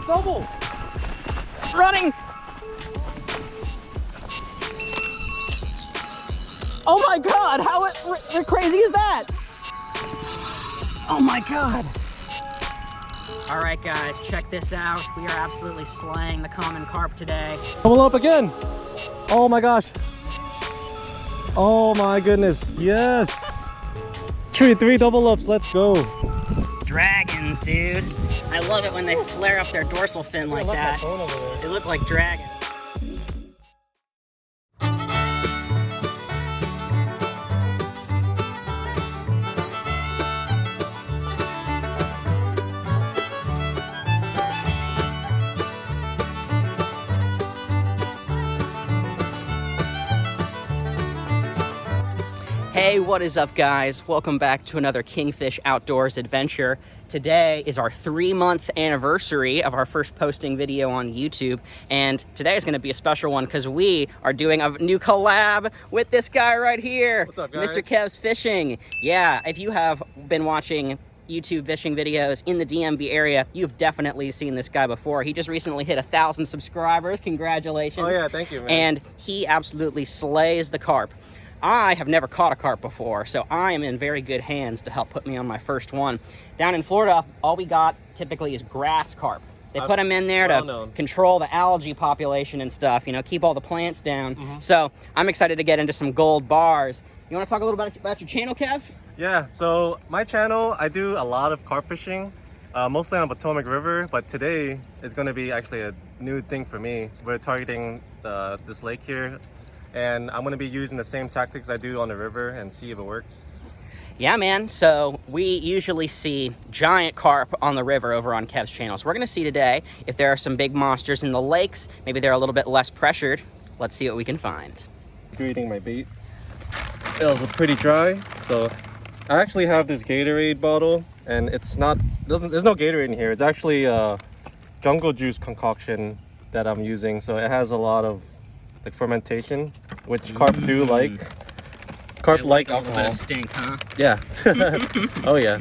Double. Running. Oh my God, how crazy is that? Oh my God. All right, guys, check this out. We are absolutely slaying the common carp today. Double up again. Oh my gosh. Oh my goodness, yes. Three double ups, let's go. Dragons, dude. I love it when they flare up their dorsal fin like that. They look like dragons. Hey, what is up, guys? Welcome back to another Kingfish Outdoors adventure. Today is our 3-month anniversary of our first posting video on YouTube, and today is going to be a special one because we are doing a new collab with this guy right here. What's up, guys? Mr. Kev's Fishing. Yeah, if you have been watching YouTube fishing videos in the DMV area, you've definitely seen this guy before. He just recently hit 1,000 subscribers. Congratulations. Oh yeah, thank you, man. And he absolutely slays the carp. I have never caught a carp before, so I am in very good hands to help put me on my first one. Down in Florida, all we got typically is grass carp. They put them in there to control the algae population and stuff, you know, keep all the plants down. So I'm excited to get into some gold bars. You want to talk a little bit about your channel, Kev? Yeah, so my channel, I do a lot of carp fishing, mostly on Potomac River, but today is going to be actually a new thing for me. We're targeting this lake here, and I'm going to be using the same tactics I do on the river and see if it works. Yeah, man. So we usually see giant carp on the river over on Kev's channel. So we're going to see today if there are some big monsters in the lakes. Maybe they're a little bit less pressured. Let's see what we can find. Eating my bait. It was pretty dry, so I actually have this Gatorade bottle, and it's not, there's no Gatorade in here. It's actually a jungle juice concoction that I'm using, so it has a lot of like fermentation, which carp do like. Carp like a little bit of stink, huh? Yeah. Oh yeah.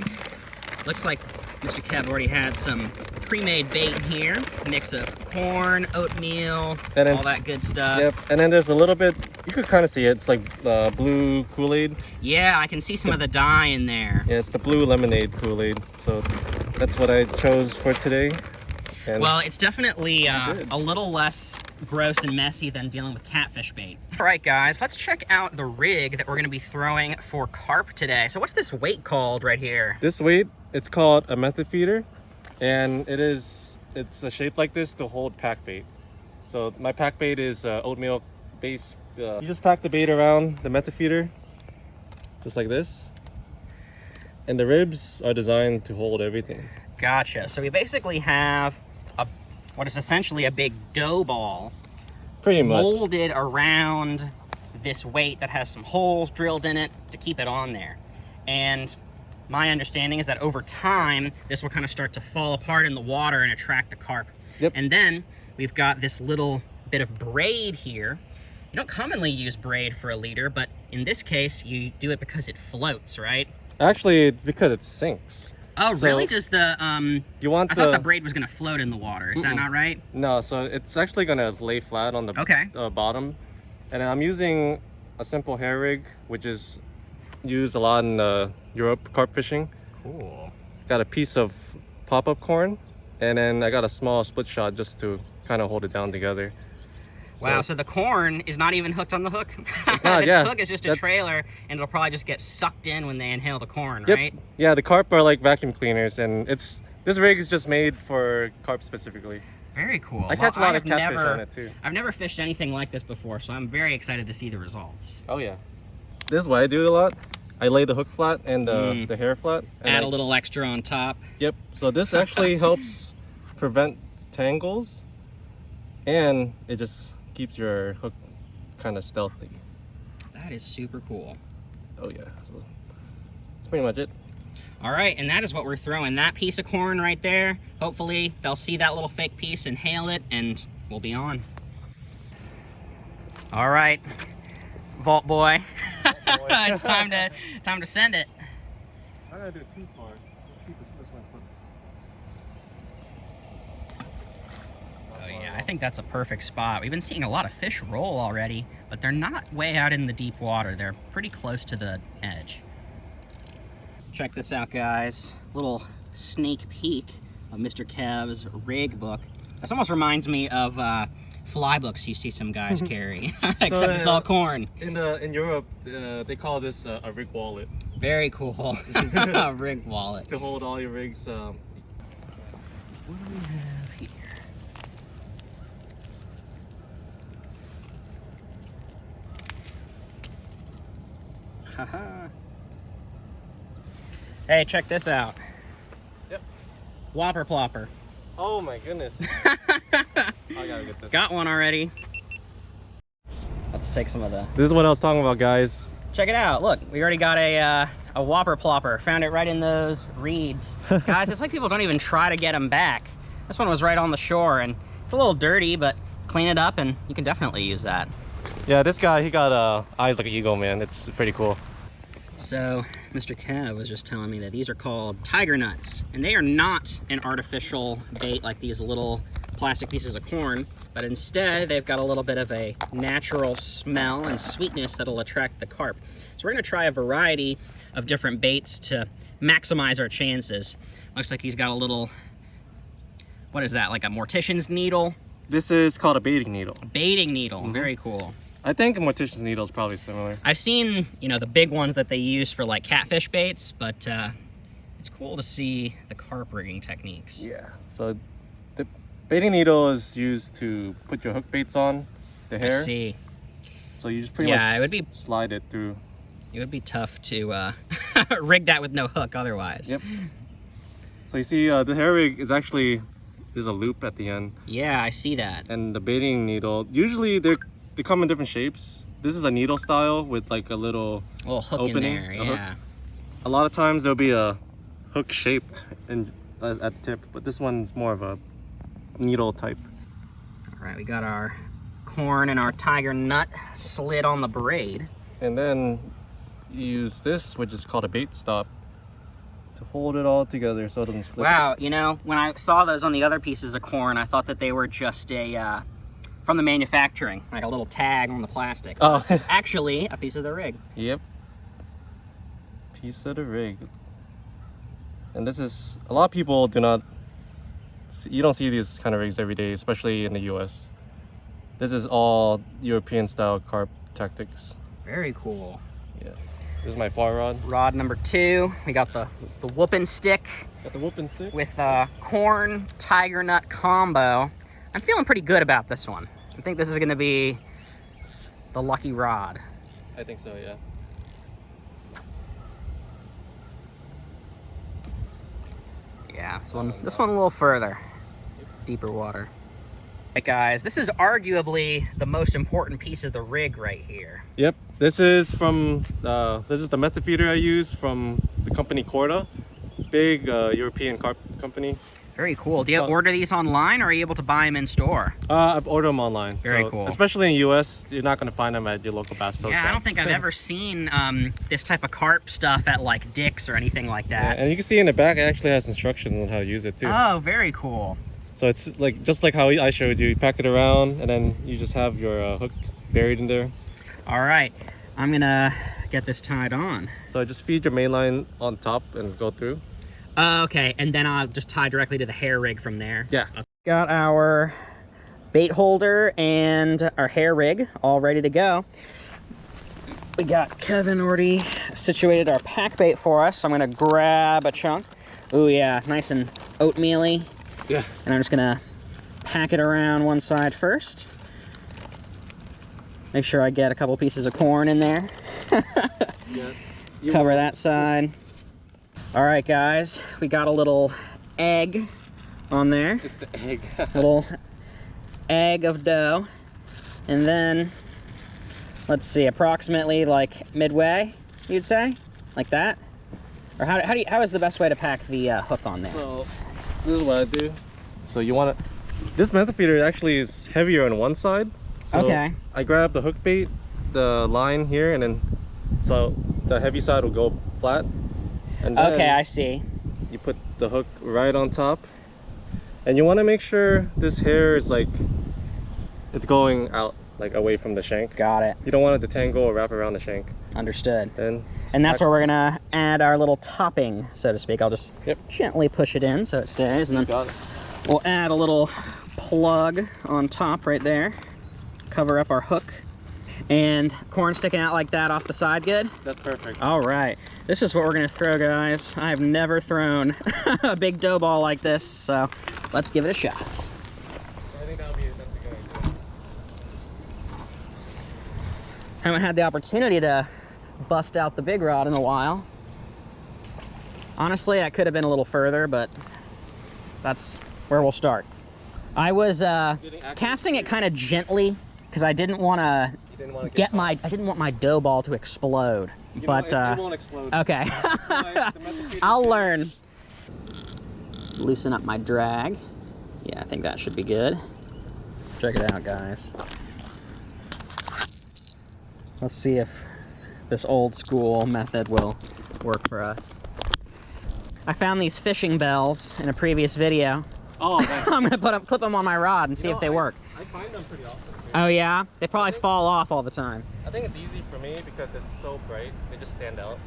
Looks like Mr. Kev already had some pre-made bait in here. Mix of corn, oatmeal, and all that good stuff. Yep. And then there's a little bit, you could kind of see it. It's like blue Kool-Aid. Yeah, I can see some of the dye in there. Yeah, it's the blue lemonade Kool-Aid. So that's what I chose for today. And well, it's definitely a little less gross and messy than dealing with catfish bait. All right, guys, let's check out the rig that we're going to be throwing for carp today. So what's this weight called right here? This weight, it's called a method feeder, and it's a shape like this to hold pack bait. So my pack bait is oatmeal base. You just pack the bait around the method feeder, just like this, and the ribs are designed to hold everything. Gotcha. So we basically have what is essentially a big dough ball, pretty much molded around this weight that has some holes drilled in it to keep it on there. And my understanding is that over time, this will kind of start to fall apart in the water and attract the carp. Yep. And then we've got this little bit of braid here. You don't commonly use braid for a leader, but in this case, you do it because it floats, right? Actually, it's because it sinks. Oh, so really? Does the I thought the braid was gonna float in the water. Is that not right? No, so it's actually gonna lay flat on the bottom. And I'm using a simple hair rig, which is used a lot in Europe carp fishing. Cool. Got a piece of pop-up corn, and then I got a small split shot just to kind of hold it down together. Wow, so the corn is not even hooked on the hook? It's not, the hook is just a trailer, and it'll probably just get sucked in when they inhale the corn, right? Yeah, the carp are like vacuum cleaners, and this rig is just made for carp specifically. Very cool. I catch a lot of catfish on it too. I've never fished anything like this before, so I'm very excited to see the results. Oh yeah. This is what I do a lot. I lay the hook flat and the hair flat. And add a little extra on top. Yep, so this actually helps prevent tangles, and it just keeps your hook kind of stealthy. That is super cool. Oh yeah, so that's pretty much it. All right, and that is what we're throwing. That piece of corn right there, hopefully they'll see that little fake piece and hail it, and we'll be on. All right, Vault Boy. It's time to send it. I gotta do it too far. Let's keep it this way. think that's a perfect spot. We've been seeing a lot of fish roll already, but they're not way out in the deep water. They're pretty close to the edge. Check this out, guys. Little sneak peek of Mr. Kev's rig book. This almost reminds me of fly books you see some guys carry, except it's all corn. In Europe, they call this a rig wallet. Very cool. A rig wallet. To hold all your rigs. What do we have here? Haha. Hey, check this out. Yep. Whopper plopper. Oh my goodness. I gotta get this. Got one already. Let's take some of the... This is what I was talking about, guys. Check it out. Look, we already got a whopper plopper. Found it right in those reeds. Guys, it's like people don't even try to get them back. This one was right on the shore, and it's a little dirty, but clean it up and you can definitely use that. Yeah, this guy, he got eyes like an eagle, man. It's pretty cool. So, Mr. Kev was just telling me that these are called tiger nuts, and they are not an artificial bait like these little plastic pieces of corn, but instead they've got a little bit of a natural smell and sweetness that'll attract the carp. So we're gonna try a variety of different baits to maximize our chances. Looks like he's got a little, what is that, like a mortician's needle? This is called a baiting needle. A baiting needle, very cool. I think a mortician's needle is probably similar. I've seen, you know, the big ones that they use for like catfish baits, but it's cool to see the carp rigging techniques. Yeah, so the baiting needle is used to put your hook baits on the hair. I see. So you just pretty much it would be, slide it through. It would be tough to rig that with no hook otherwise. Yep. So you see the hair rig is actually, there's a loop at the end. Yeah, I see that. And the baiting needle, usually they come in different shapes. This is a needle style with like a little hook opening, in there, a yeah. hook. A lot of times there'll be a hook shaped at the tip, but this one's more of a needle type. All right, we got our corn and our tiger nut slid on the braid. And then you use this, which is called a bait stop, to hold it all together so it doesn't slip. Wow, you know, when I saw those on the other pieces of corn, I thought that they were just a from the manufacturing, like a little tag on the plastic. Oh. It's actually a piece of the rig. Yep. Piece of the rig. And this is, a lot of people do not, you don't see these kind of rigs every day, especially in the US. This is all European style carp tactics. Very cool. Yeah. This is my fly rod. Rod number 2. We got the whooping stick. Got the whooping stick. With corn tiger nut combo. I'm feeling pretty good about this one. I think this is gonna be the lucky rod. I think so, yeah. Yeah, this one a little further. Deeper water. Hey guys, this is arguably the most important piece of the rig right here. Yep, this is from this is the method feeder I use from the company Corda, big European carp company. Very cool. Do you order these online, or are you able to buy them in store? I've ordered them online. Very cool. Especially in the US, you're not going to find them at your local Bass Pro Yeah, shops. I don't think I've ever seen this type of carp stuff at like Dick's or anything like that. Yeah, and you can see in the back, it actually has instructions on how to use it too. Oh, very cool. So it's like just like how I showed you. You pack it around, and then you just have your hook buried in there. All right, I'm gonna get this tied on. So just feed your main line on top and go through. Okay, and then I'll just tie directly to the hair rig from there. Yeah. Okay. Got our bait holder and our hair rig all ready to go. We got Kevin already situated our pack bait for us. So I'm gonna grab a chunk. Ooh yeah, nice and oatmeal-y. Yeah. And I'm just gonna pack it around one side first. Make sure I get a couple pieces of corn in there. Yeah. Cover that side. All right, guys, we got a little egg on there. It's the egg. Little egg of dough. And then, let's see, approximately like midway, you'd say? Like that? Or how is the best way to pack the hook on there? So, this is what I do. So you want to, this method feeder actually is heavier on one side. So okay. I grab the hook bait, the line here, and then, so the heavy side will go flat. And then okay, I see. You put the hook right on top, and you want to make sure this hair is like it's going out like away from the shank. Got it. You don't want it to tangle or wrap around the shank. Understood. And that's where we're gonna add our little topping, so to speak. I'll just gently push it in so it stays, and then we'll add a little plug on top right there. Cover up our hook. And corn sticking out like that off the side, good? That's perfect. All right, this is what we're gonna throw, guys. I have never thrown a big dough ball like this, so let's give it a shot. I think that's a good idea. Haven't had the opportunity to bust out the big rod in a while. Honestly, I could have been a little further, but that's where we'll start. I was casting it kind of gently because I didn't want to I didn't want my dough ball to explode. It won't explode. Okay. I'll learn. Loosen up my drag. Yeah, I think that should be good. Check it out, guys. Let's see if this old school method will work for us. I found these fishing bells in a previous video. Oh, nice. I'm gonna clip them on my rod and see if they work. I find them pretty often. Oh yeah? They probably fall off all the time. I think it's easy for me because they're so bright. They just stand out.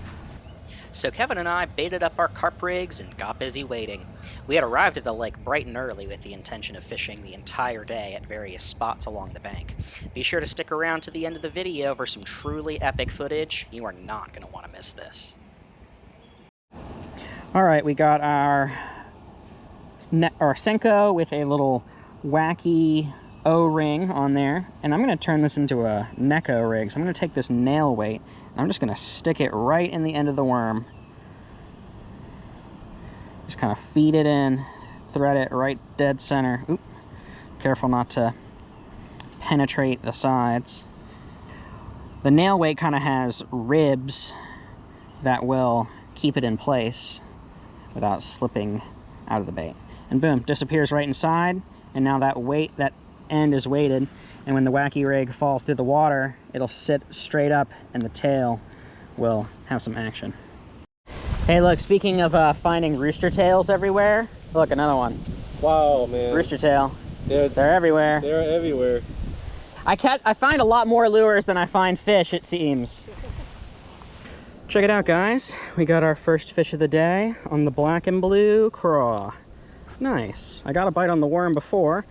So Kevin and I baited up our carp rigs and got busy waiting. We had arrived at the lake bright and early with the intention of fishing the entire day at various spots along the bank. Be sure to stick around to the end of the video for some truly epic footage. You are not going to want to miss this. Alright, we got our Senko with a little Wacky O-ring on there, and I'm going to turn this into a Neko rig. So I'm going to take this nail weight and I'm just going to stick it right in the end of the worm. Just kind of feed it in, thread it right dead center. Oop, careful not to penetrate the sides. The nail weight kind of has ribs that will keep it in place without slipping out of the bait. And boom, disappears right inside, and now that end is weighted, and when the Wacky rig falls through the water, it'll sit straight up and the tail will have some action. Hey look, speaking of finding rooster tails everywhere, look, another one. Wow, man. Rooster tail. They're everywhere. They're everywhere. I find a lot more lures than I find fish, it seems. Check it out, guys. We got our first fish of the day on the black and blue craw. Nice. I got a bite on the worm before.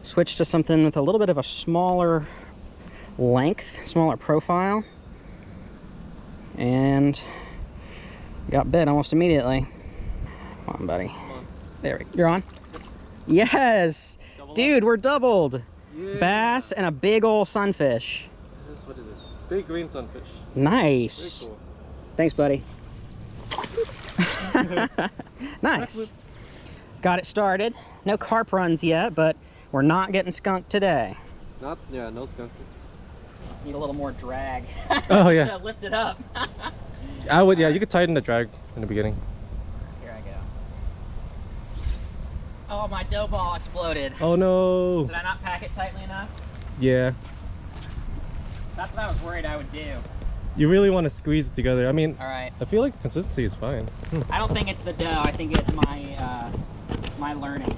Switched to something with a little bit of a smaller length, smaller profile. And got bit almost immediately. Come on, buddy. Come on. There we go. You're on? Yes! Dude, we're doubled. Yeah. Bass and a big old sunfish. What is this? Big green sunfish. Nice. Very cool. Thanks, buddy. Nice. Got it started. No carp runs yet, but we're not getting skunked today. No skunk. Need a little more drag. Oh yeah. To lift it up. Yeah, you could tighten the drag in the beginning. Here I go. Oh, my dough ball exploded. Oh no. Did I not pack it tightly enough? Yeah. That's what I was worried I would do. You really want to squeeze it together. I mean, all right. I feel like the consistency is fine. I don't think it's the dough. I think it's my learning.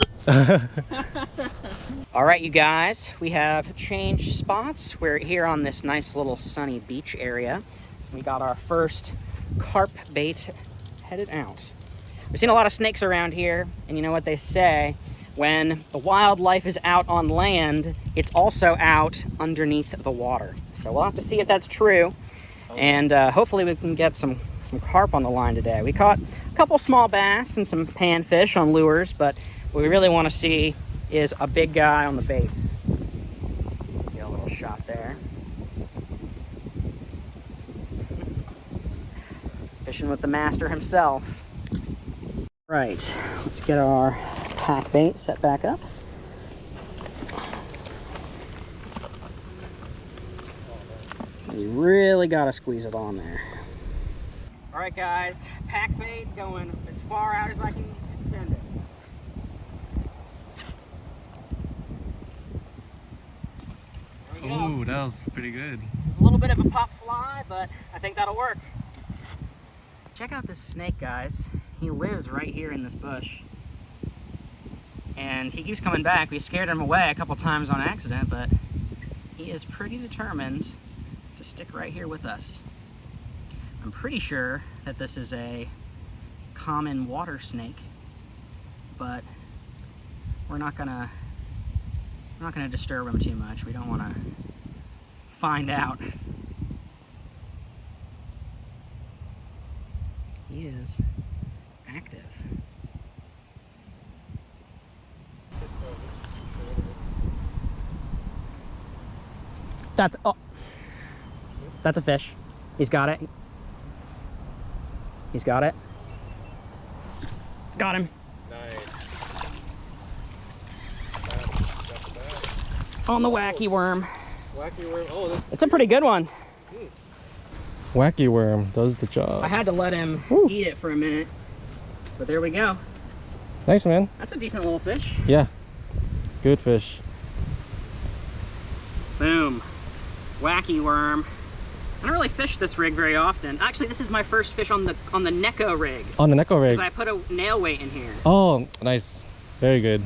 All right, you guys, we have changed spots. We're here on this nice little sunny beach area. We got our first carp bait headed out. We've seen a lot of snakes around here, and you know what they say, when the wildlife is out on land, it's also out underneath the water. So we'll have to see if that's true, and hopefully we can get some carp on the line today. We caught a couple small bass and some panfish on lures, but what we really want to see is a big guy on the baits. Let's get a little shot there. Fishing with the master himself. Right, let's get our pack bait set back up. You really gotta squeeze it on there. All right, guys, pack bait going as far out as I can send it. Ooh, that was pretty good. It's a little bit of a pop fly, but I think that'll work. Check out this snake, guys. He lives right here in this bush. And he keeps coming back. We scared him away a couple times on accident, but he is pretty determined to stick right here with us. I'm pretty sure that this is a common water snake, but we're not gonna disturb him too much. We don't want to find out. He is active. That's a fish. He's got it. He's got it. Got him. Nice. On the wacky worm. Wacky worm. Oh, it's a pretty good one. Wacky worm does the job. I had to let him eat it for a minute, but there we go. Nice, man. That's a decent little fish. Yeah. Good fish. Boom. Wacky worm. I don't really fish this rig very often. Actually, this is my first fish on the Neko rig. On the Neko rig? Because I put a nail weight in here. Oh, nice. Very good.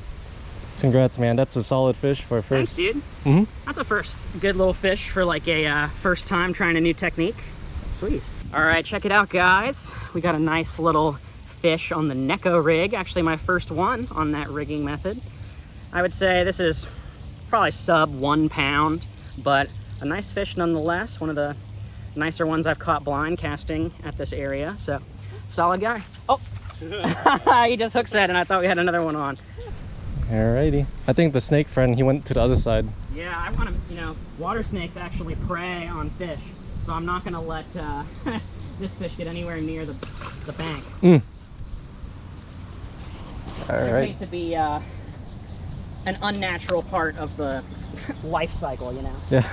Congrats, man. That's a solid fish for a first. Thanks, dude. Mm-hmm. That's a first good little fish for like a first time trying a new technique. Sweet. All right, check it out, guys. We got a nice little fish on the Neko rig. Actually, my first one on that rigging method. I would say this is probably sub 1 pound, but a nice fish nonetheless. One of the nicer ones I've caught blind casting at this area. So, solid guy. Oh, he just hook set, and I thought we had another one on. Alrighty. I think the snake friend, he went to the other side. Yeah, I want to, you know, water snakes actually prey on fish, so I'm not going to let this fish get anywhere near the bank. Alright. I hate to be an unnatural part of the life cycle, you know? Yeah.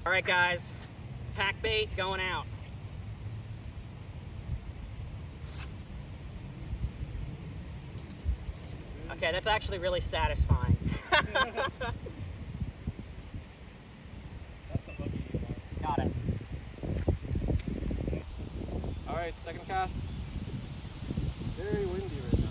All right, guys, pack bait going out. Okay, that's actually really satisfying. That's the buggy you want. Got it. All right, second cast. Very windy right now.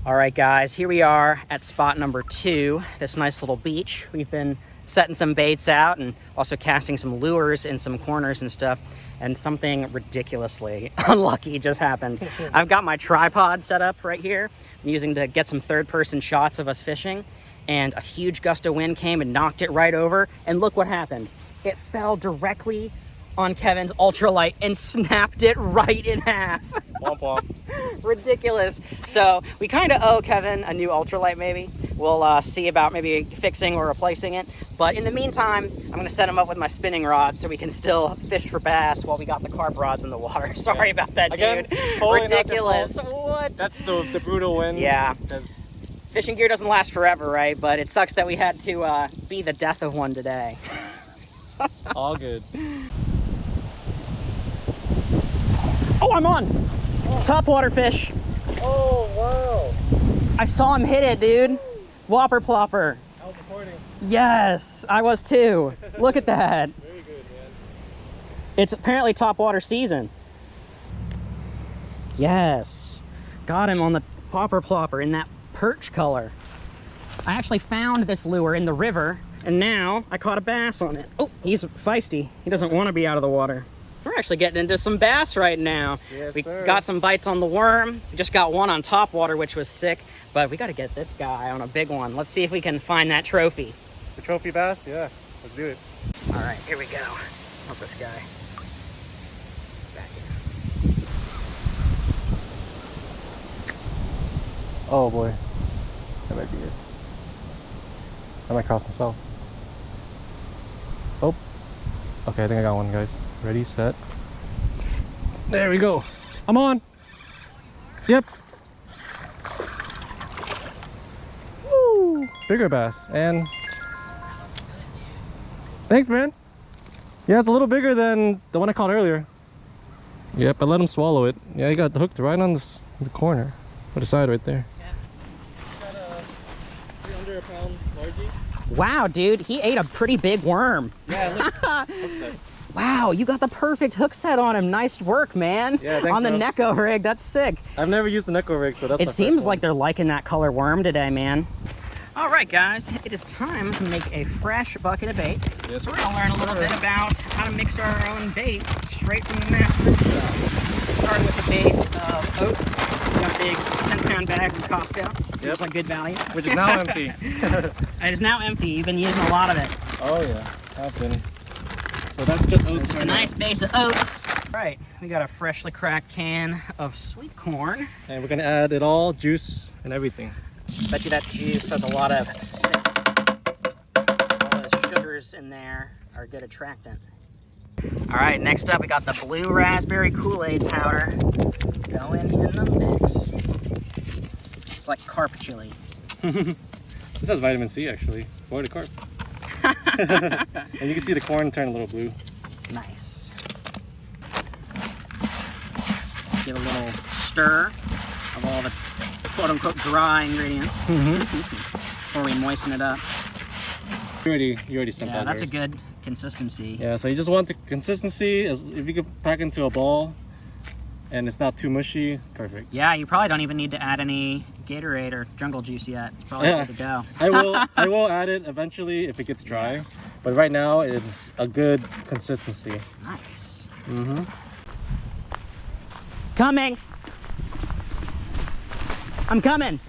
All right, guys, here we are at spot number 2, this nice little beach. We've been setting some baits out and also casting some lures in some corners and stuff, and something ridiculously unlucky just happened. I've got my tripod set up right here. I'm using to get some third-person shots of us fishing, and a huge gust of wind came and knocked it right over, and look what happened. It fell directly on Kevin's ultralight and snapped it right in half. Womp womp. Ridiculous. So we kind of owe Kevin a new ultralight maybe. We'll see about maybe fixing or replacing it. But in the meantime, I'm going to set him up with my spinning rod so we can still fish for bass while we got the carp rods in the water. Sorry about that, again, dude. totally Ridiculous. What? That's the brutal wind. Yeah. Fishing gear doesn't last forever, right? But it sucks that we had to be the death of one today. All good. Oh, I'm on! Top water fish. Oh, wow. I saw him hit it, dude. Whopper plopper. I was recording. Yes, I was too. Look at that. Very good, man. It's apparently top water season. Yes. Got him on the whopper plopper in that perch color. I actually found this lure in the river, and now I caught a bass on it. Oh, he's feisty. He doesn't want to be out of the water. We're actually getting into some bass right now. Yes, we sir. got some bites on the worm. We just got one on top water, which was sick, but we got to get this guy on a big one. Let's see if we can find that trophy. The trophy bass? Yeah, let's do it. All right, here we go. Help this guy. Back in. Oh boy, that might be it. I might cross myself. Oh, okay, I think I got one, guys. Ready, set. There we go. I'm on. Yep. Woo! Bigger bass, and thanks, man. Yeah, it's a little bigger than the one I caught earlier. Yep, I let him swallow it. Yeah, he got hooked right on the corner. Or the side right there. Yeah. Got a 300 pound largie. Wow, dude, he ate a pretty big worm. Yeah, look. Hook set. Wow, you got the perfect hook set on him. Nice work, man. Yeah, thanks, on the bro. Neko rig, that's sick. I've never used the Neko rig, so that's It my seems first like one. they're liking that color worm today, man. All right, guys, it is time to make a fresh bucket of bait. Yes, So we're gonna learn a little bit about how to mix our own bait straight from the master himself. Starting with a base of oats. We got a big 10-pound bag from Costco. Seems like good value. Which is now empty. It is now empty. You've been using a lot of it. Oh yeah, I've been. So that's just oats. It's a nice base of oats. All right, we got a freshly cracked can of sweet corn. And we're gonna add it all, juice and everything. Bet you that juice has a lot of scent. All those sugars in there are a good attractant. All right, next up we got the blue raspberry Kool-Aid powder going in the mix. It's like carp chili. This has vitamin C actually, for the carp. And you can see the corn turn a little blue. Nice. Give a little stir of all the quote-unquote dry ingredients before we moisten it up. You already sent Yeah, out that's a yours. good consistency. Yeah, so you just want the consistency. If you could pack into a ball and it's not too mushy, perfect. Yeah, you probably don't even need to add any Gatorade or jungle juice yet. It's probably good to go. I will add it eventually if it gets dry, but right now it's a good consistency. Nice. Coming. I'm coming.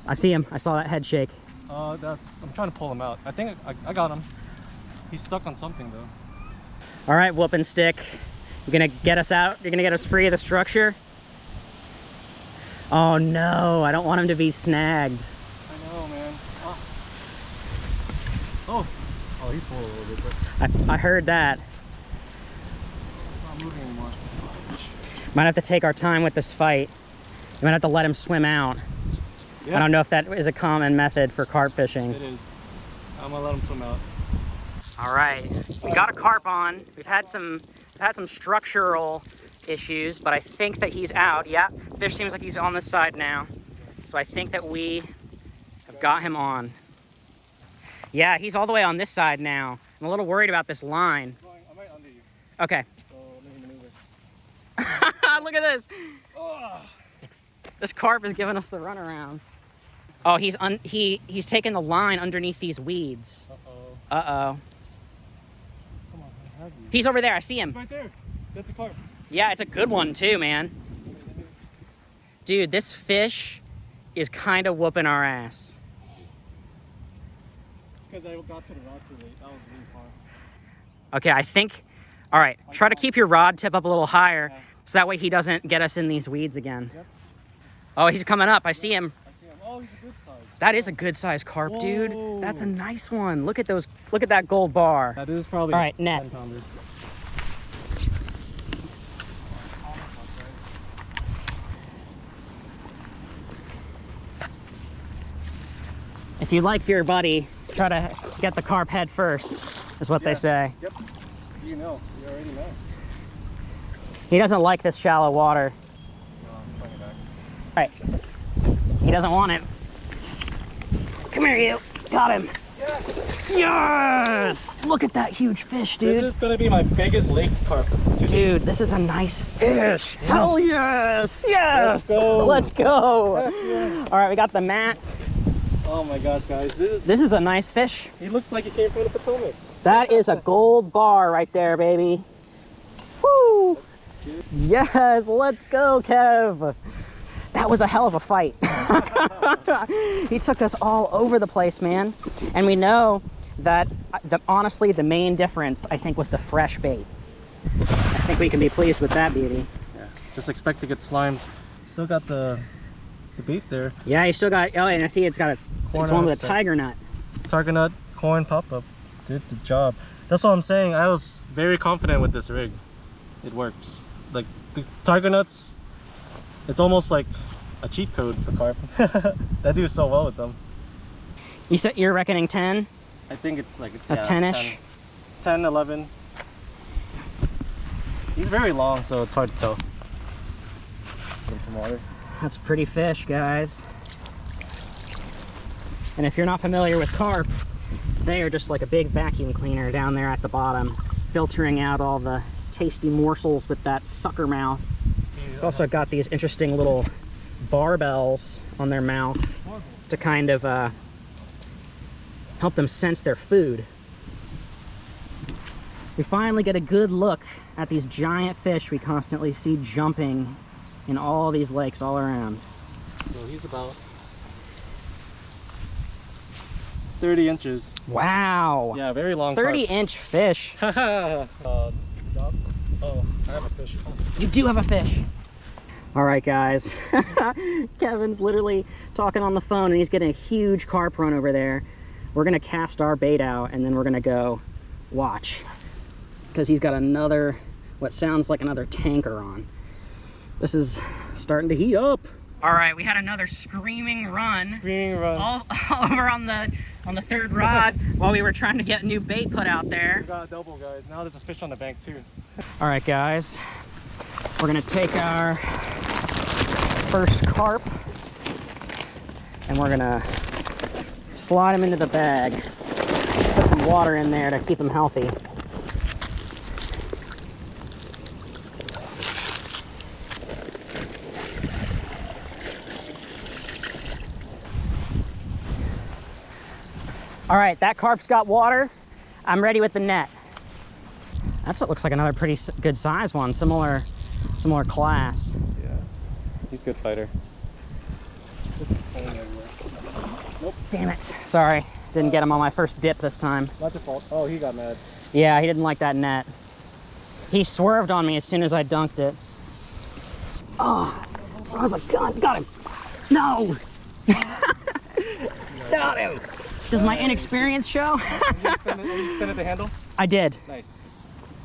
I see him. I saw that head shake. I'm trying to pull him out. I think I got him. He's stuck on something though. All right, whooping stick. You're gonna get us out? You're gonna get us free of the structure? Oh no, I don't want him to be snagged. I know, man. Oh, he pulled a little bit, but I heard that. not moving anymore. Might have to take our time with this fight. You might have to let him swim out. Yeah, I don't know if that is a common method for carp fishing. it is. I'm gonna let him swim out. All right, we got a carp on. We've had some structural issues, but I think that he's out. Yeah, fish seems like he's on this side now. So I think that we have got him on. Yeah, he's all the way on this side now. I'm a little worried about this line. I'm right under you. Okay. So let me maneuver. Look at this. This carp is giving us the runaround. Oh, he's taking the line underneath these weeds. Uh-oh. Uh-oh. Come on, I have you. He's over there. I see him. Right there. That's a carp. Yeah, it's a good one too, man. Dude, this fish is kind of whooping our ass. Because I got to the rod too late. That was really far. Okay, I think, all right, try to keep your rod tip up a little higher so that way he doesn't get us in these weeds again. Yep. Oh, he's coming up. I see him. I see him. Oh, he's a good size. That is a good size carp, dude. Whoa. That's a nice one. Look at those. Look at that gold bar. That is probably All right, net. 10 pounder. If you like your buddy, try to get the carp head first, is what they say. Yep. You know. You already know. He doesn't like this shallow water. I'm bring it back. All right. He doesn't want it. Come here, you. Got him. Yes! Look at that huge fish, dude. This is going to be my biggest lake carp today. Dude, this is a nice fish. Hell yes! Yes! Let's go. Let's go. Heck yeah. All right, we got the mat. Oh my gosh, guys. This is a nice fish. He looks like he came from the Potomac. That is a gold bar right there, baby. Woo! Yes, let's go, Kev. That was a hell of a fight. He took us all over the place, man. And we know that, honestly, the main difference, I think, was the fresh bait. I think we can be pleased with that beauty. Yeah. Just expect to get slimed. Still got the bait there. Yeah, you still got, oh, and I see it's got it's one with a tiger nut. Tiger nut, corn pop-up. Did the job. That's what I'm saying. I was very confident with this rig. It works. Like, the tiger nuts, it's almost like a cheat code for carp. They do so well with them. You said you're reckoning 10? I think it's like A 10-ish? 10, 11. He's very long, so it's hard to tell. Put him some water. That's a pretty fish, guys. And if you're not familiar with carp, they are just like a big vacuum cleaner down there at the bottom, filtering out all the tasty morsels with that sucker mouth. They've also got these interesting little barbells on their mouth to kind of help them sense their food. We finally get a good look at these giant fish we constantly see jumping in all these lakes all around. So he's about 30 inches. Wow. Yeah, very long. 30-inch fish. Oh, I have a fish. You do have a fish. All right, guys. Kevin's literally talking on the phone and he's getting a huge carp run over there. We're gonna cast our bait out and then we're gonna go watch, because he's got another, what sounds like another tanker on. This is starting to heat up. All right, we had another screaming run. Screaming run. All over on the third rod while we were trying to get new bait put out there. We got a double, guys. Now there's a fish on the bank too. All right, guys. We're gonna take our first carp and we're gonna slide him into the bag. Put some water in there to keep him healthy. All right, that carp's got water. I'm ready with the net. That's what looks like another pretty good size one, similar class. Yeah, he's a good fighter. Nope. Damn it. Sorry, didn't get him on my first dip this time. Not your fault. Oh, he got mad. Yeah, he didn't like that net. He swerved on me as soon as I dunked it. Oh, son of a gun, got him. No. Got him. Does my inexperience show? Did you spin at the handle? I did. Nice.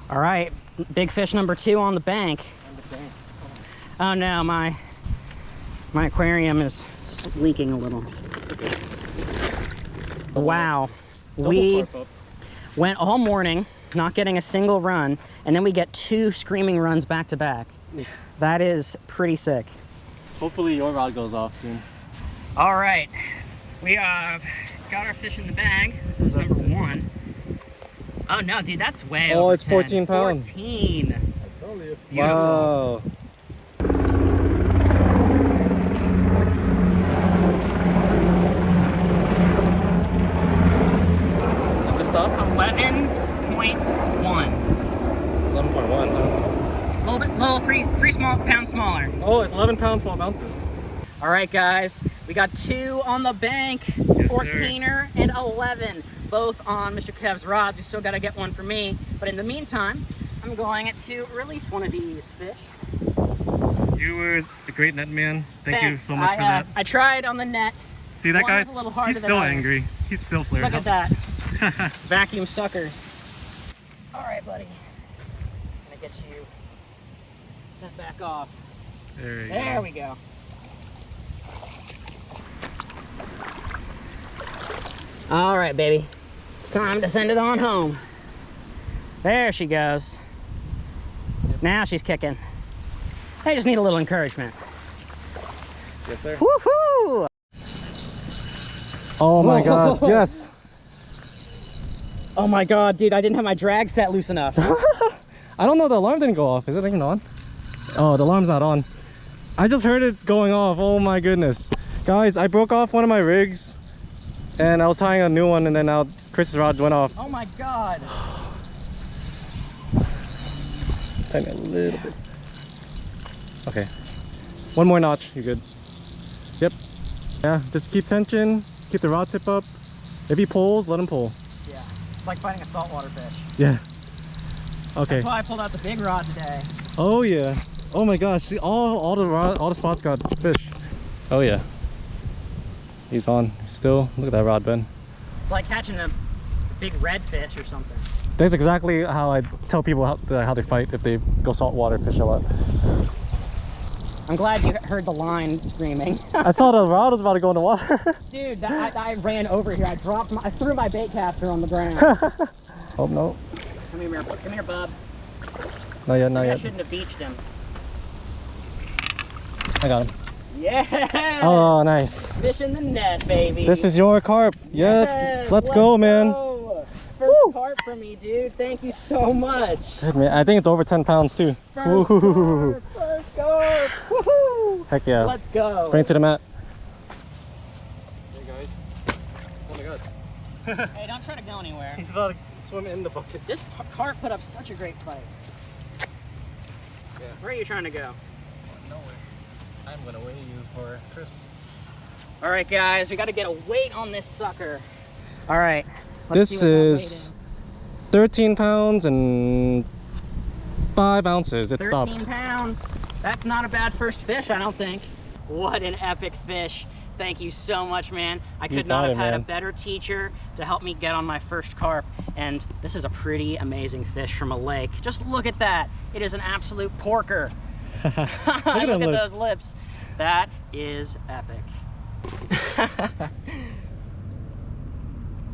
All right, big fish number 2 on the bank. Oh no, my aquarium is leaking a little. Wow, we went all morning not getting a single run, and then we get 2 screaming runs back to back. That is pretty sick. Hopefully your rod goes off soon. All right, we have got our fish in the bag. This is number 1. Oh no, dude, that's way over 10. It's 14 pounds. 14. I told you. Beautiful. Wow. Does it stop? 11.1. 11.1. A little 3 small pounds smaller. Oh, it's 11 pounds, 12 ounces. All right, guys, we got 2 on the bank, Yes, 14er and 11, both on Mr. Kev's rods. We still got to get one for me, but in the meantime, I'm going to release one of these fish. You were a great net man. Thank you Thanks. so much for that. I tried on the net. See, that One guy's, was a little harder he's than still others. angry. He's still flared Look up. at that. Vacuum suckers. All right, buddy. I'm gonna get you sent back off. There we go. All right, baby. It's time to send it on home. There she goes. Now she's kicking. I just need a little encouragement. Yes, sir. Woohoo! Oh my God, yes. Oh my God, dude, I didn't have my drag set loose enough. I don't know, the alarm didn't go off. Is it even on? Oh, the alarm's not on. I just heard it going off. Oh my goodness. Guys, I broke off one of my rigs and I was tying a new one and then now Chris's rod went off. Oh my God. Tighten it a little bit. Okay. One more notch, you're good. Yep. Yeah, just keep tension, keep the rod tip up. If he pulls, let him pull. Yeah, it's like fighting a saltwater fish. Yeah. Okay. That's why I pulled out the big rod today. Oh yeah. Oh my gosh, see all the spots got fish. Oh yeah. He's on still. Look at that rod bend. It's like catching a big redfish or something. That's exactly how I tell people how they fight if they go saltwater fish a lot. I'm glad you heard the line screaming. I saw the rod was about to go in the water. Dude, I ran over here. I threw my bait caster on the ground. Oh no. Come here, bub. Not yet, not I yet. shouldn't have beached him. I got him. Yeah! Oh, nice. Fish in the net, baby. This is your carp. Yes, Let's go, man. Go. First carp for me, dude. Thank you so much. Good, man. I think it's over 10 pounds too. First carp. First carp. Woohoo! Heck yeah. Let's go. Bring it to the mat. Hey guys. Oh my god. Hey, don't try to go anywhere. He's about to swim in the bucket. This carp put up such a great fight. Yeah. Where are you trying to go? Nowhere. I'm gonna weigh you for Chris. All right, guys, we got to get a weight on this sucker. All right. Let's This see what that weight is 13 pounds and 5 ounces. It 13 stopped. pounds. That's not a bad first fish, I don't think. What an epic fish. Thank you so much, man. I could not have had a better teacher to help me get on my first carp. And this is a pretty amazing fish from a lake. Just look at that. It is an absolute porker. Look at those lips. That is epic.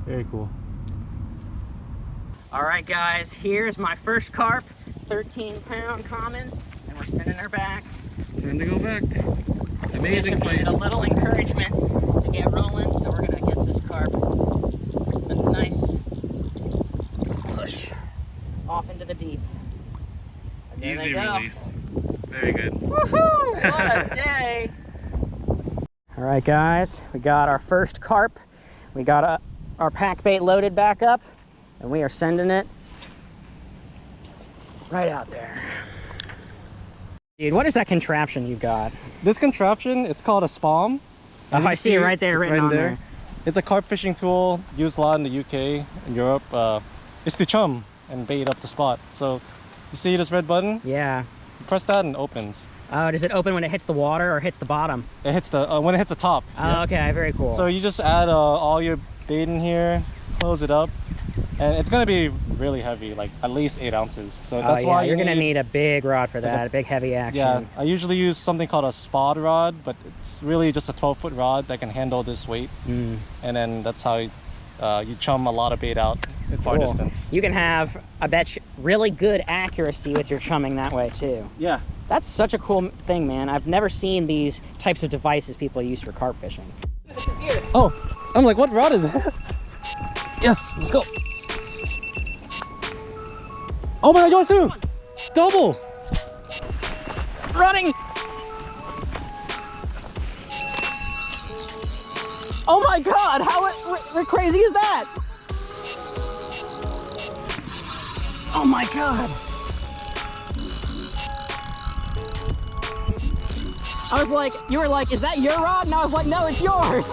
Very cool. All right, guys, here's my first carp, 13-pound common, and we're sending her back. Time to go back. Amazing This fight. a little encouragement to get rolling, so we're gonna get this carp a nice push off into the deep. And there Easy they go. release. Very good. Woohoo! What a day! All right, guys, we got our first carp. We got our pack bait loaded back up, and we are sending it right out there. Dude, what is that contraption you got? This contraption, it's called a spalm. Oh, I see it right there, It's written on there. It's a carp fishing tool used a lot in the UK and Europe. It's to chum and bait up the spot. So you see this red button? Yeah. You press that and it opens. Oh, does it open when it hits the water or hits the bottom? It hits the when it hits the top. Oh, okay, very cool. So you just add all your bait in here, close it up, and it's gonna be really heavy, like at least 8 ounces. So that's why you're gonna need a big rod for that, a big heavy action. Yeah, I usually use something called a spod rod, but it's really just a 12-foot rod that can handle this weight. And then that's how you chum a lot of bait out at far distance. You can have, I bet you, really good accuracy with your chumming that way too. Yeah. That's such a cool thing, man. I've never seen these types of devices people use for carp fishing. Oh, I'm like, what rod is it? Yes, let's go. Oh my god, yours too! Double! Running! Oh my god, how crazy is that? Oh my god. I was like, you were like, is that your rod? And I was like, no, it's yours.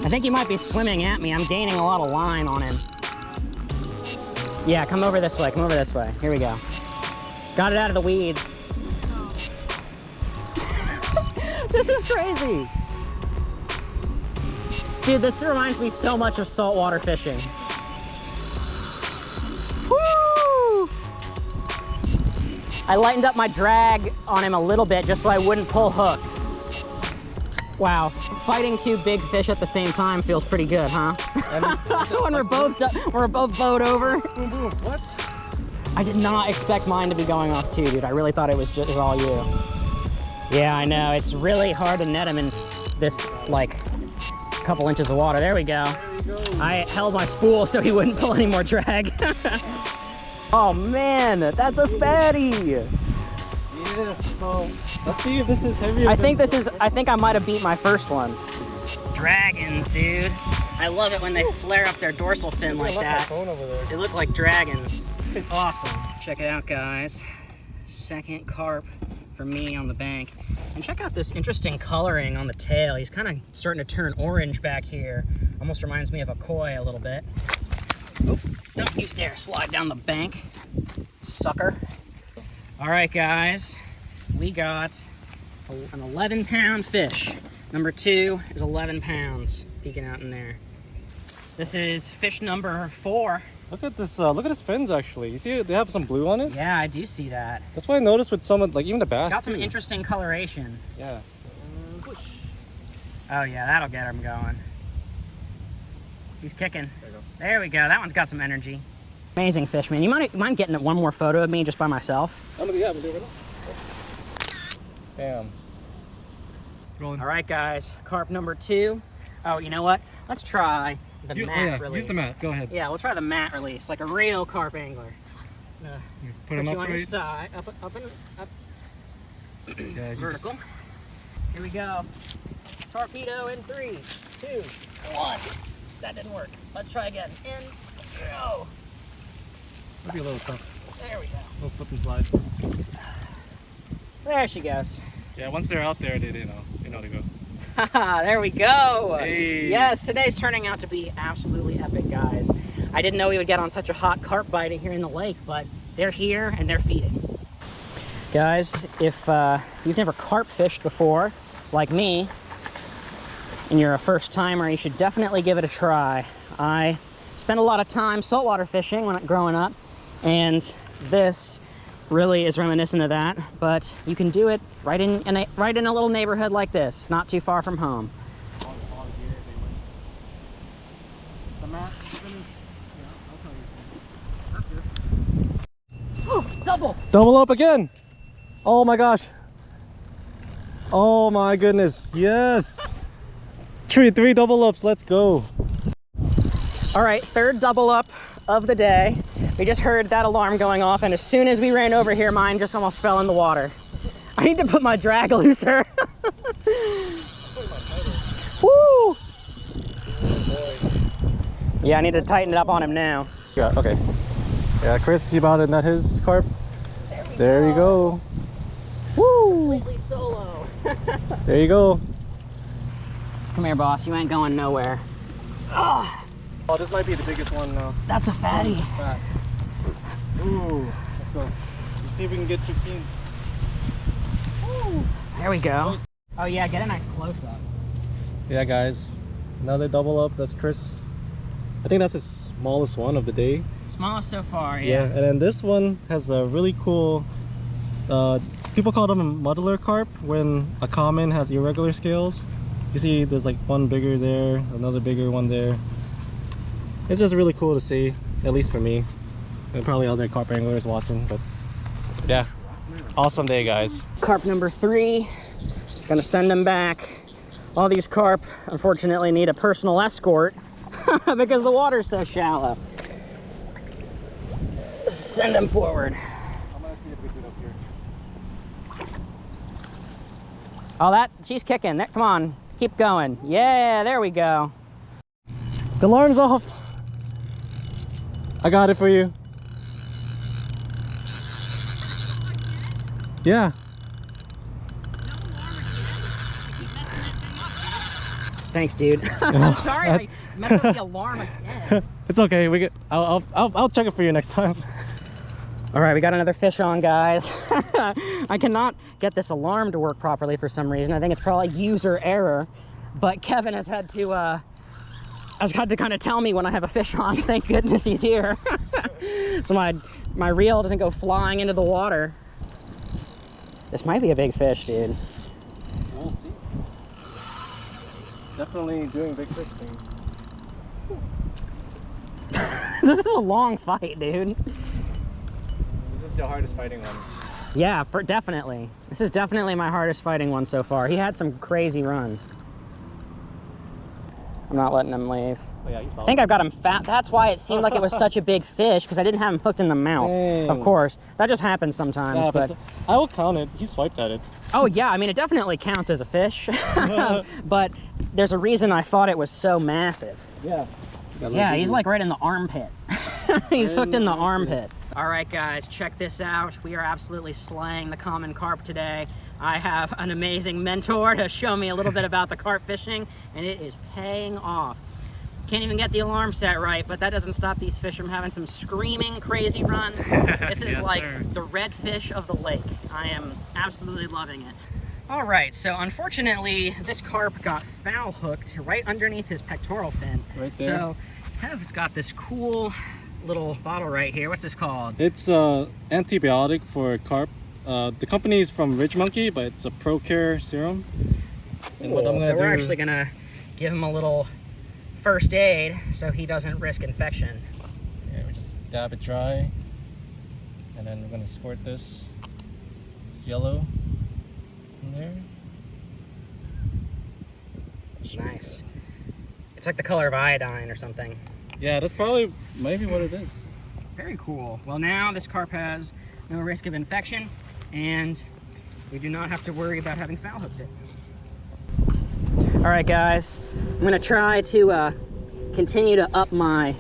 I think he might be swimming at me. I'm gaining a lot of line on him. Yeah, come over this way, come over this way. Here we go. Got it out of the weeds. This is crazy. Dude, this reminds me so much of saltwater fishing. Woo! I lightened up my drag on him a little bit just so I wouldn't pull hook. Wow, fighting two big fish at the same time feels pretty good, huh? When we're both bowed over. What? I did not expect mine to be going off too, dude. I really thought it was just all you. Yeah, I know. It's really hard to net him in this, like, couple inches of water. There we go. I held my spool so he wouldn't pull any more drag. Oh man, that's a fatty. Yes, so let's see if this is heavier. I think I might have beat my first one. Dragons, dude. I love it when they flare up their dorsal fin like that. They look like dragons. It's awesome. Check it out, guys. Second carp for me on the bank. And check out this interesting coloring on the tail. He's kind of starting to turn orange back here. Almost reminds me of a koi a little bit. Oop, don't you dare slide down the bank, sucker. All right, guys, we got an 11-pound fish. Number 2 is 11 pounds peeking out in there. This is fish number 4. Look at this, look at his fins actually. You see they have some blue on it? Yeah, I do see that. That's what I noticed with some of, like, even the bass Got some too. interesting coloration. Yeah. Oh yeah, that'll get him going. He's kicking. There you go. There we go. That one's got some energy. Amazing fish, man. You mind getting one more photo of me just by myself? I'm gonna do it right now. Bam. Rolling. All right, guys. Carp number 2. Oh, you know what? Let's try the mat release. Use the mat. Go ahead. Yeah, we'll try the mat release, like a real carp angler. Put them you up on your right. side, up and up. Yeah, Vertical. Here we go. Torpedo in 3, 2, 1. That didn't work. Let's try again. In, go. Might be a little tough. There we go. A little slip and slide. There she goes. Yeah, once they're out there, they know to go. Haha, there we go. Hey. Yes, today's turning out to be absolutely epic, guys. I didn't know we would get on such a hot carp bite here in the lake, but they're here and they're feeding. Guys, if you've never carp fished before, like me, and you're a first timer, you should definitely give it a try. I spent a lot of time saltwater fishing when growing up, and this really is reminiscent of that, but you can do it right in a little neighborhood like this, not too far from home. Oh, Double up again. Oh my gosh. Oh my goodness. Yes. Three double ups. Let's go. All right, 3rd double up of the day. We just heard that alarm going off, and as soon as we ran over here, mine just almost fell in the water. I need to put my drag looser. Woo! Yeah, I need to tighten it up on him now. Yeah, okay. Yeah, Chris, you about to net his carp? There you go. Woo! Completely solo. There you go. Come here, boss. You ain't going nowhere. Oh, this might be the biggest one now. that's a fatty. Fat. Ooh, let's go. Let's see if we can get 15. Ooh. There we go. Oh yeah, get a nice close-up. Yeah, guys. Another double up. That's Chris. I think that's the smallest one of the day. Smallest so far, Yeah, and then this one has a really cool, people call them a muddler carp when a common has irregular scales. You see there's like one bigger there, another bigger one there. It's just really cool to see, at least for me. And probably other carp anglers watching, but yeah. Awesome day, guys. Carp number 3. Gonna send him back. All these carp, unfortunately, need a personal escort because the water's so shallow. Send him forward. I'm gonna see if we can get up here. Oh, she's kicking. Come on, keep going. Yeah, there we go. The alarm's off. I got it for you. Yeah. Thanks, dude. I'm sorry I messed up the alarm again. It's okay. I'll check it for you next time. All right, we got another fish on, guys. I cannot get this alarm to work properly for some reason. I think it's probably user error, but Kevin has had to kind of tell me when I have a fish on. Thank goodness he's here. So my reel doesn't go flying into the water. This might be a big fish, dude. We'll see. Definitely doing big fish things. This is a long fight, dude. This is the hardest fighting one. Yeah, definitely. This is definitely my hardest fighting one so far. He had some crazy runs. I'm not letting him leave. Oh, yeah, I think I've got him fat. That's why it seemed like it was such a big fish, because I didn't have him hooked in the mouth. Dang. Of course. That just happens sometimes. Yeah, but I will count it. He swiped at it. oh, yeah. I mean, it definitely counts as a fish. But there's a reason I thought it was so massive. Yeah. Yeah, he's like right in the armpit. He's hooked in the armpit. All right, guys, check this out. We are absolutely slaying the common carp today. I have an amazing mentor to show me a little bit about the carp fishing, and it is paying off. Can't even get the alarm set right, but that doesn't stop these fish from having some screaming crazy runs. This is Yes, like sir. the redfish of the lake. I am absolutely loving it. All right, so unfortunately, this carp got foul hooked right underneath his pectoral fin. Right there. So Kev's got this cool little bottle right here. What's this called? It's antibiotic for carp. The company is from Ridge Monkey, but it's a ProCare serum. And what I'm Cool. gonna So we're do- actually gonna give him a little first aid so he doesn't risk infection. Yeah, we just dab it dry, and then we're gonna squirt this. It's yellow in there. Nice. It's like the color of iodine or something. Yeah, that's probably maybe what it is. Very cool. Well, now this carp has no risk of infection, and we do not have to worry about having foul hooked it. All right, guys, I'm gonna try to continue to up my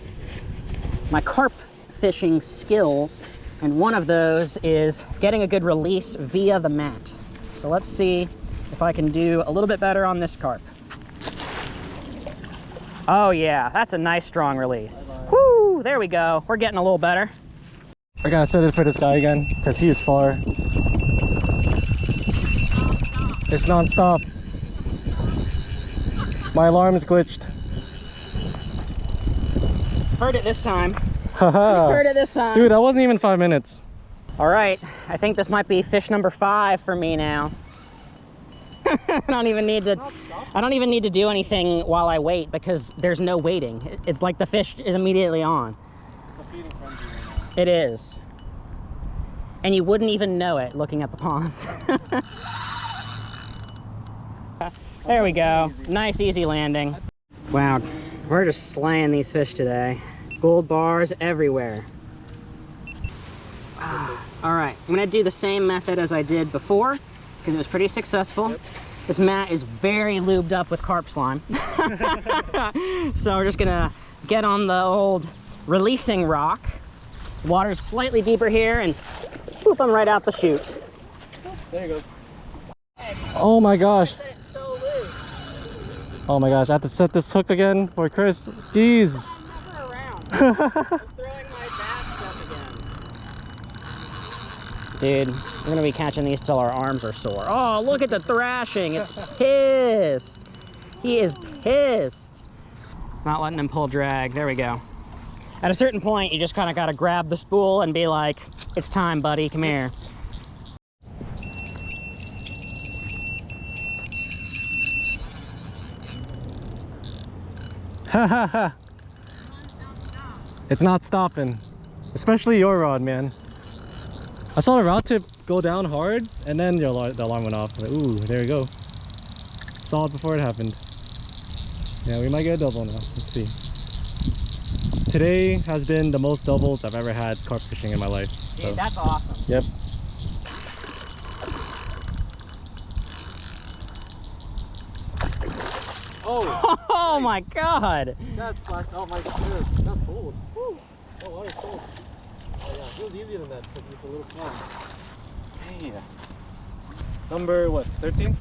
carp fishing skills, and one of those is getting a good release via the mat. So let's see if I can do a little bit better on this carp. Oh yeah, that's a nice strong release. Woo, there we go. We're getting a little better. I gotta set it for this guy again, because he is far. It's non-stop. My alarm is glitched. Heard it this time. Haha. Heard it this time. Dude, that wasn't even 5 minutes. All right, I think this might be fish number 5 for me now. I don't even need to do anything while I wait because there's no waiting. It's like the fish is immediately on. It's a feeding frenzy right now. It is. And you wouldn't even know it looking at the pond. There we go. Nice, easy landing. Wow, we're just slaying these fish today. Gold bars everywhere. All right, I'm gonna do the same method as I did before because it was pretty successful. Yep. This mat is very lubed up with carp slime. So we're just gonna get on the old releasing rock. Water's slightly deeper here and poop them right out the chute. There he goes. Oh my gosh. Oh my gosh, I have to set this hook again for Chris. Jeez. I'm throwing my bass stuff again. Dude, we're gonna be catching these till our arms are sore. Oh, look at the thrashing. It's pissed. He is pissed. Not letting him pull drag. There we go. At a certain point, you just kind of got to grab the spool and be like, it's time, buddy. Come here. Ha ha ha. It's not stopping. Especially your rod, man. I saw the rod tip go down hard, and then the alarm went off. Like, ooh, there we go. Saw it before it happened. Yeah, we might get a double now. Let's see. Today has been the most doubles I've ever had carp fishing in my life. Dude, so. That's awesome. Yep. Oh my god! That's black. Oh my god, that's cold. Woo. Oh, water's cold. Oh yeah, it feels easier than that because it's a little small. Hey. Number what? 13?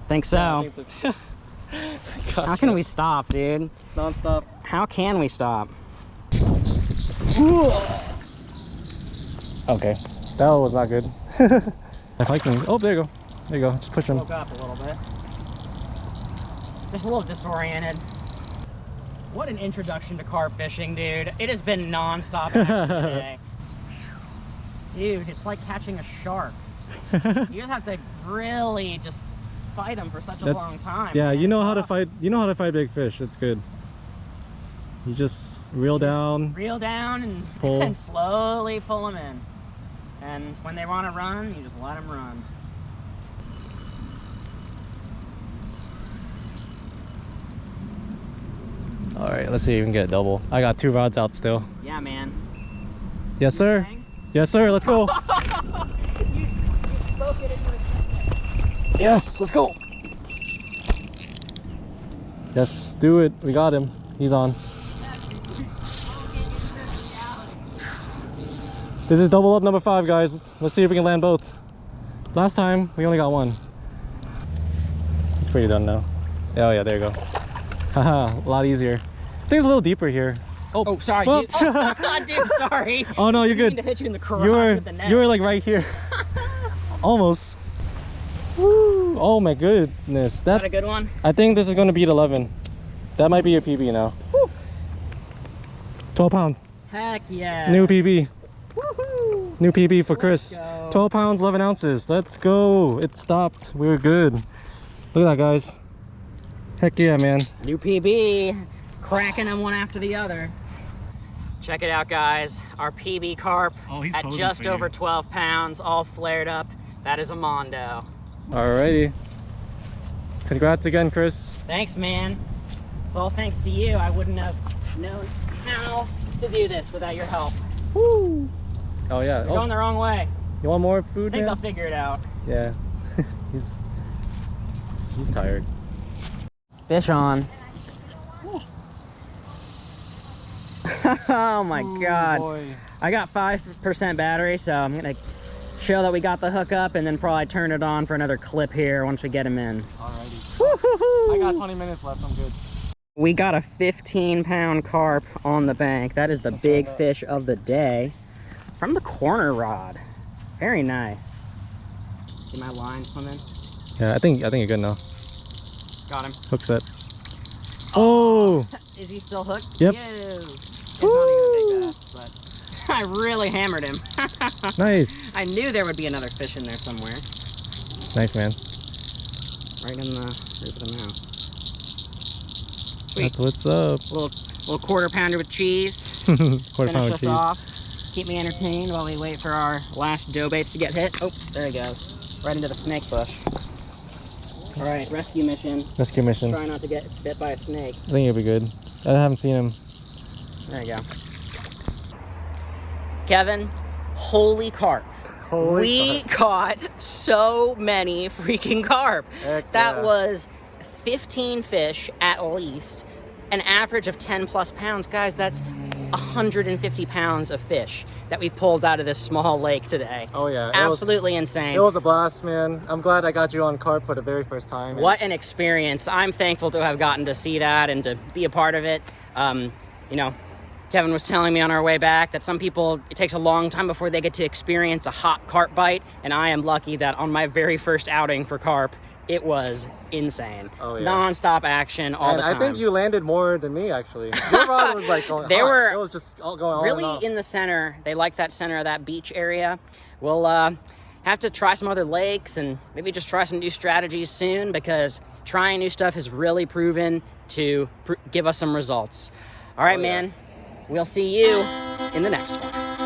Think so. Yeah, I think 13. How can we stop, dude? It's non-stop. How can we stop? Okay, that was not good. If I can, oh, there you go. There you go. Just push him. Woke up a little bit. Just a little disoriented. What an introduction to carp fishing, dude. It has been non-stop action today. Dude, it's like catching a shark. You just have to really just fight them for such a long time. Yeah, man. you know how to fight. You know how to fight big fish. It's good. You just reel down. Reel down and, pull. And slowly pull them in. And when they want to run, you just let them run. All right, let's see if we can get a double. I got 2 rods out still. Yeah, man. Yes, sir. Yes, sir. Let's go. You spoke it into existence. Yes, let's go. Yes, do it. We got him. He's on. This is double up number 5, guys. Let's see if we can land both. Last time, we only got 1. It's pretty done now. Oh yeah, there you go. Haha, a lot easier. I think it's a little deeper here. Oh, sorry, well, dude. Oh, dude, sorry. Oh no, you're good. I didn't mean to hit you in the crotch with the net. You were like right here. Almost. Woo. Oh my goodness. That's a good one. I think this is going to beat 11. That might be a PB now. Woo. 12 pound. Heck yeah. New PB. Woohoo. New PB for Chris. Go. 12 pounds, 11 ounces. Let's go. It stopped. We're good. Look at that, guys. Heck yeah, man. New PB. cracking them one after the other. Check it out, guys. Our PB carp at just over 12 pounds, all flared up. That is a Mondo. Alrighty. Congrats again, Chris. Thanks, man. It's all thanks to you. I wouldn't have known how to do this without your help. Woo! Oh yeah. You're going the wrong way. You want more food, I think man? I'll figure it out. Yeah. He's tired. Fish on. Oh my God. Boy. I got 5% battery, so I'm gonna show that we got the hook up and then probably turn it on for another clip here once we get him in. Alrighty. I got 20 minutes left, I'm good. We got a 15-pound carp on the bank. That is the big fish of the day from the corner rod. Very nice. See my line swimming? Yeah, I think you're good now. Got him. Hook set. Oh! Is he still hooked? Yep. Yes. It's not even a big bass, but I really hammered him. Nice. I knew there would be another fish in there somewhere. Nice, man. Right in the roof of the mouth. Sweet. That's what's up. Little quarter pounder with cheese. Quarter Finish pound us cheese. off. Keep me entertained while we wait for our last dough baits to get hit. Oh, there he goes. Right into the snake bush. All right, rescue mission. Rescue mission. Try not to get bit by a snake. I think it'll be good. I haven't seen him. There you go. Kevin, holy carp. We caught so many freaking carp. Heck that yeah. was 15 fish at least, an average of 10 plus pounds. Guys, that's 150 pounds of fish that we pulled out of this small lake today. Oh yeah. Absolutely insane. It was a blast, man. I'm glad I got you on carp for the very first time. What an experience. I'm thankful to have gotten to see that and to be a part of it. You know, Kevin was telling me on our way back that some people, it takes a long time before they get to experience a hot carp bite, and I am lucky that on my very first outing for carp, it was insane. Oh, yeah. Non-stop action all the time. I think you landed more than me, actually. Your rod was like going They hot. were It was just all going on really and off. in the center. They like that center of that beach area. We'll have to try some other lakes and maybe just try some new strategies soon, because trying new stuff has really proven to give us some results. All right, Oh, yeah. man. We'll see you in the next one.